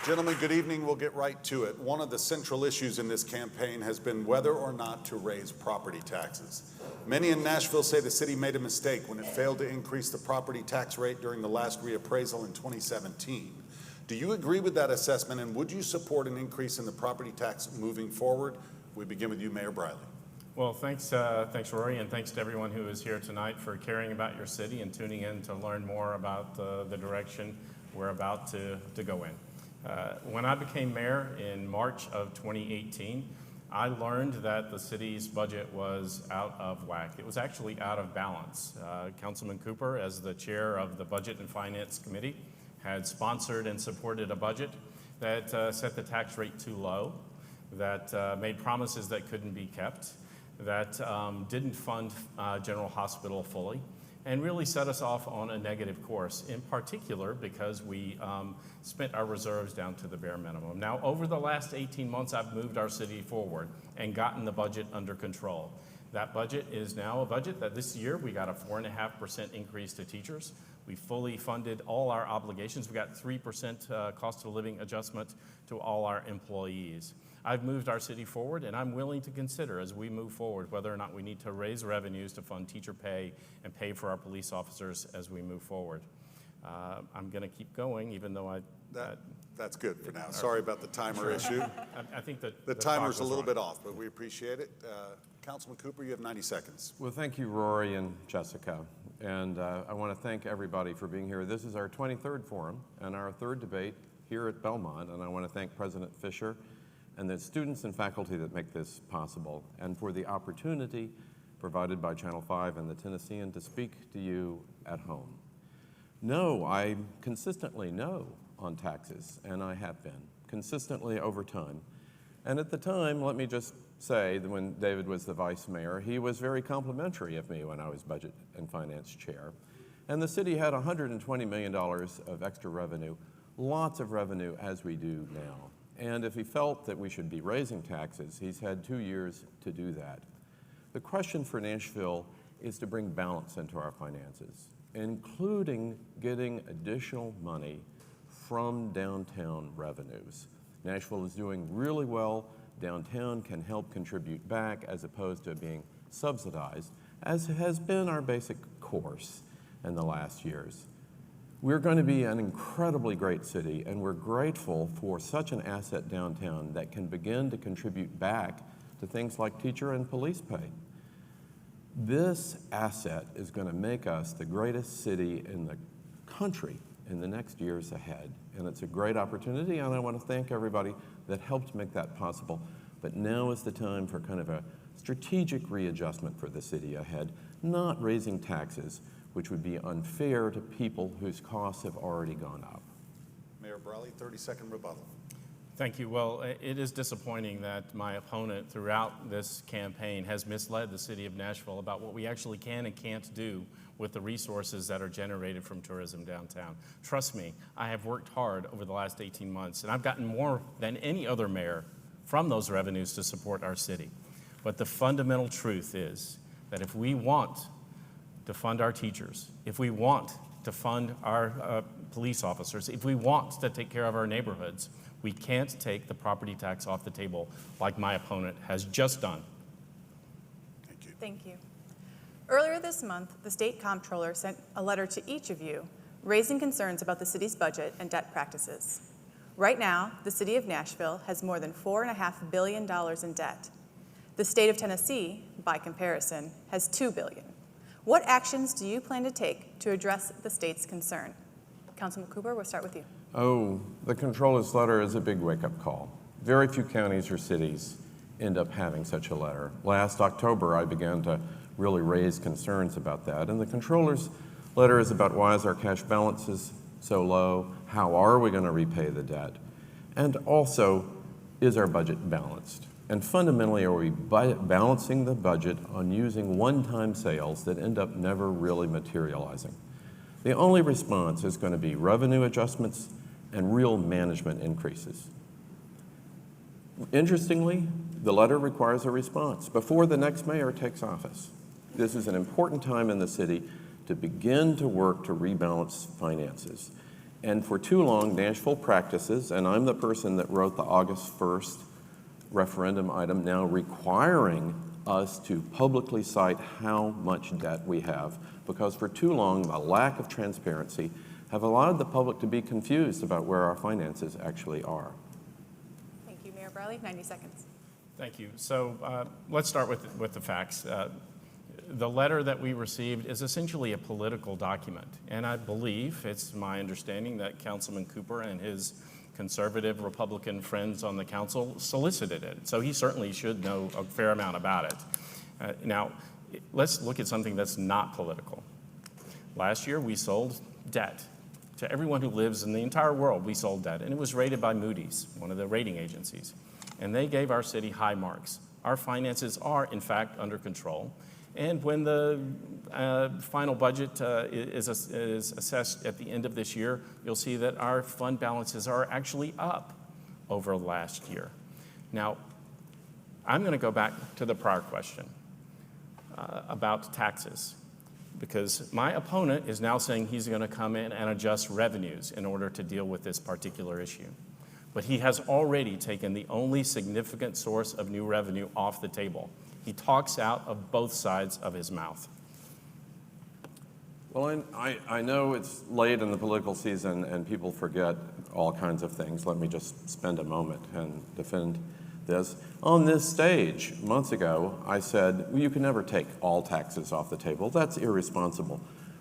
Gentlemen, good evening. We'll get right to it. One of the central issues in this campaign has been whether or not to raise property taxes. Many in Nashville say the city made a mistake when it failed to increase the property tax rate during the last reappraisal in 2017. Do you agree with that assessment, and would you support an increase in the property tax moving forward? We begin with you, Mayor Briley. Well, thanks Rory, and thanks to everyone who is here tonight for caring about your city and tuning in to learn more about the direction we're about to go in. When I became mayor in March of 2018, I learned that the city's budget was out of whack. It was actually out of balance. Councilman Cooper, as the chair of the Budget and Finance Committee, had sponsored and supported a budget that set the tax rate too low, that made promises that couldn't be kept, that didn't fund General Hospital fully, and really set us off on a negative course, in particular because we spent our reserves down to the bare minimum. Now, over the last 18 months, I've moved our city forward and gotten the budget under control. That budget is now a budget that this year we got a 4.5% increase to teachers. We fully funded all our obligations. We got 3% cost of living adjustment to all our employees. I've moved our city forward, and I'm willing to consider as we move forward whether or not we need to raise revenues to fund teacher pay and pay for our police officers as we move forward. I'm going to keep going, even though That's good for now. Sorry about the timer issue. I think that the timer's a little bit off, but we appreciate it. Councilman Cooper, you have 90 seconds. Well, thank you, Rory and Jessica. And I want to thank everybody for being here. This is our 23rd forum and our third debate here at Belmont. And I want to thank President Fisher and the students and faculty that make this possible, and for the opportunity provided by Channel 5 and the Tennessean to speak to you at home. No, I consistently no on taxes, and I have been, consistently over time. And at the time, let me just say that when David was the vice mayor, he was very complimentary of me when I was budget and finance chair. And the city had $120 million of extra revenue, lots of revenue as we do now. And if he felt that we should be raising taxes, he's had 2 years to do that. The question for Nashville is to bring balance into our finances, including getting additional money from downtown revenues. Nashville is doing really well. Downtown can help contribute back as opposed to being subsidized, as has been our basic course in the last years. We're going to be an incredibly great city, and we're grateful for such an asset downtown that can begin to contribute back to things like teacher and police pay. This asset is going to make us the greatest city in the country in the next years ahead, and it's a great opportunity, and I want to thank everybody that helped make that possible. But now is the time for kind of a strategic readjustment for the city ahead, not raising taxes, which would be unfair to people whose costs have already gone up. Mayor Briley, 30-second rebuttal. Thank you. Well, it is disappointing that my opponent throughout this campaign has misled the city of Nashville about what we actually can and can't do with the resources that are generated from tourism downtown. Trust me, I have worked hard over the last 18 months, and I've gotten more than any other mayor from those revenues to support our city. But the fundamental truth is that if we want to fund our teachers, if we want to fund our police officers, if we want to take care of our neighborhoods, we can't take the property tax off the table like my opponent has just done. Thank you. Thank you. Earlier this month, the state comptroller sent a letter to each of you raising concerns about the city's budget and debt practices. Right now, the city of Nashville has more than $4.5 billion in debt. The state of Tennessee, by comparison, has $2 billion. What actions do you plan to take to address the state's concern? Councilman Cooper, we'll start with you. Oh, the comptroller's letter is a big wake-up call. Very few counties or cities end up having such a letter. Last October, I began to really raise concerns about that, and the comptroller's letter is about why is our cash balances so low, how are we going to repay the debt, and also, is our budget balanced? And fundamentally, are we balancing the budget on using one-time sales that end up never really materializing? The only response is going to be revenue adjustments and real management increases. Interestingly, the letter requires a response before the next mayor takes office. This is an important time in the city to begin to work to rebalance finances. And for too long, Nashville practices, and I'm the person that wrote the August 1st referendum item now requiring us to publicly cite how much debt we have, because for too long, the lack of transparency have allowed the public to be confused about where our finances actually are. Thank you, Mayor Briley. 90 seconds. Thank you. So let's start with the facts. The letter that we received is essentially a political document, and I believe, it's my understanding, that Councilman Cooper and his conservative Republican friends on the council solicited it. So he certainly should know a fair amount about it. Now, let's look at something that's not political. Last year, we sold debt. To everyone who lives in the entire world, we sold debt, and it was rated by Moody's, one of the rating agencies. And they gave our city high marks. Our finances are, in fact, under control. And when the final budget is assessed at the end of this year, you'll see that our fund balances are actually up over last year. Now, I'm going to go back to the prior question about taxes, because my opponent is now saying he's going to come in and adjust revenues in order to deal with this particular issue. But he has already taken the only significant source of new revenue off the table. He talks out of both sides of his mouth. Well, I know it's late in the political season and people forget all kinds of things. Let me just spend a moment and defend this. On this stage, months ago, I said, well, you can never take all taxes off the table. That's irresponsible.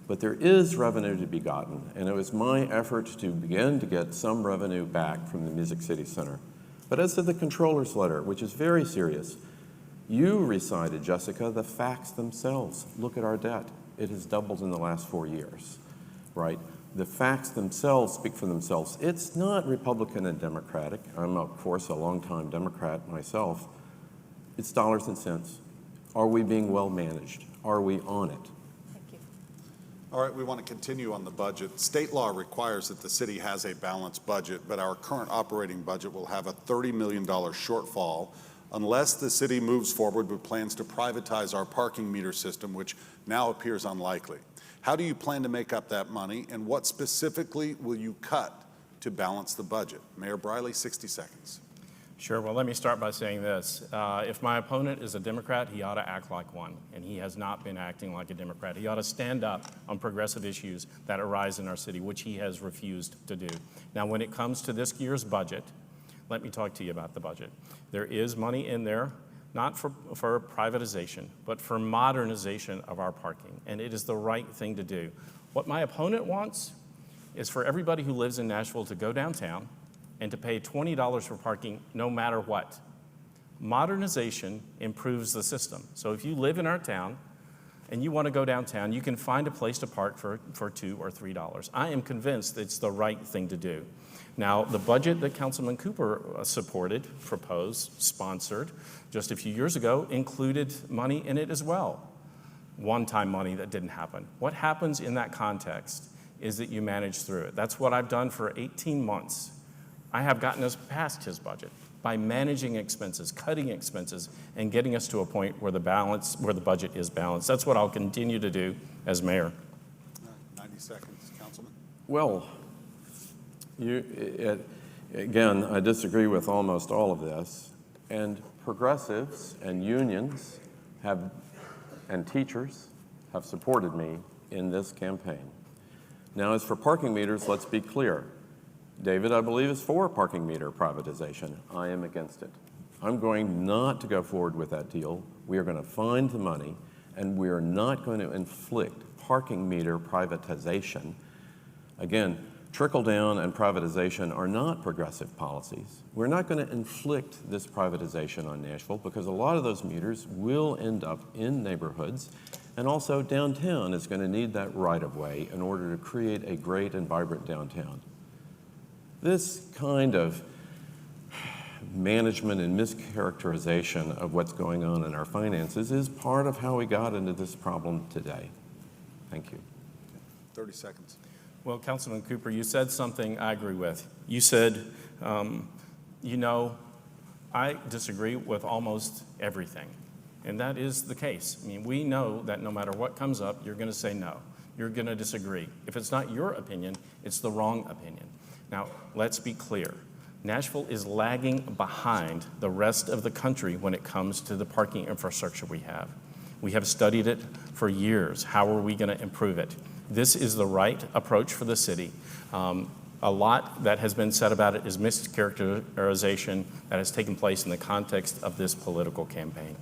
But there is revenue to be gotten, and it was my effort to begin to get some revenue back from the Music City Center. But as to the controller's letter, which is very serious, you recited, Jessica, the facts themselves. Look at our debt. It has doubled in the last 4 years, right? The facts themselves speak for themselves. It's not Republican and Democratic. I'm, of course, a longtime Democrat myself. It's dollars and cents. Are we being well managed? Are we on it? Thank you. All right, we want to continue on the budget. State law requires that the city has a balanced budget, but our current operating budget will have a $30 million shortfall unless the city moves forward with plans to privatize our parking meter system, which now appears unlikely. How do you plan to make up that money, and what specifically will you cut to balance the budget? Mayor Briley, 60 seconds. Sure. Well, let me start by saying this. If my opponent is a Democrat, he ought to act like one, and he has not been acting like a Democrat. He ought to stand up on progressive issues that arise in our city, which he has refused to do. Now, when it comes to this year's budget, let me talk to you about the budget. There is money in there, not for privatization, but for modernization of our parking, and it is the right thing to do. What my opponent wants is for everybody who lives in Nashville to go downtown and to pay $20 for parking no matter what. Modernization improves the system. So if you live in our town and you want to go downtown, you can find a place to park for $2 or $3. I am convinced it's the right thing to do. Now, the budget that Councilman Cooper supported, proposed, sponsored just a few years ago included money in it as well. One-time money that didn't happen. What happens in that context is that you manage through it. That's what I've done for 18 months. I have gotten us past his budget by managing expenses, cutting expenses, and getting us to a point where the budget is balanced. That's what I'll continue to do as mayor. 90 seconds, Councilman. Well, again, I disagree with almost all of this, and progressives and unions and teachers have supported me in this campaign. Now, as for parking meters, let's be clear. David, I believe, is for parking meter privatization. I am against it. I'm going not to go forward with that deal. We are going to find the money, and we are not going to inflict parking meter privatization. Again, trickle-down and privatization are not progressive policies. We're not going to inflict this privatization on Nashville because a lot of those meters will end up in neighborhoods, and also downtown is going to need that right-of-way in order to create a great and vibrant downtown. This kind of management and mischaracterization of what's going on in our finances is part of how we got into this problem today. Thank you. 30 seconds. Well, Councilman Cooper, you said something I agree with. You said, I disagree with almost everything. And that is the case. I mean, we know that no matter what comes up, you're going to say no. you're going to disagree. If it's not your opinion, it's the wrong opinion. Now, let's be clear. Nashville is lagging behind the rest of the country when it comes to the parking infrastructure we have. We have studied it for years. How are we going to improve it? This is the right approach for the city. A lot that has been said about it is mischaracterization that has taken place in the context of this political campaign.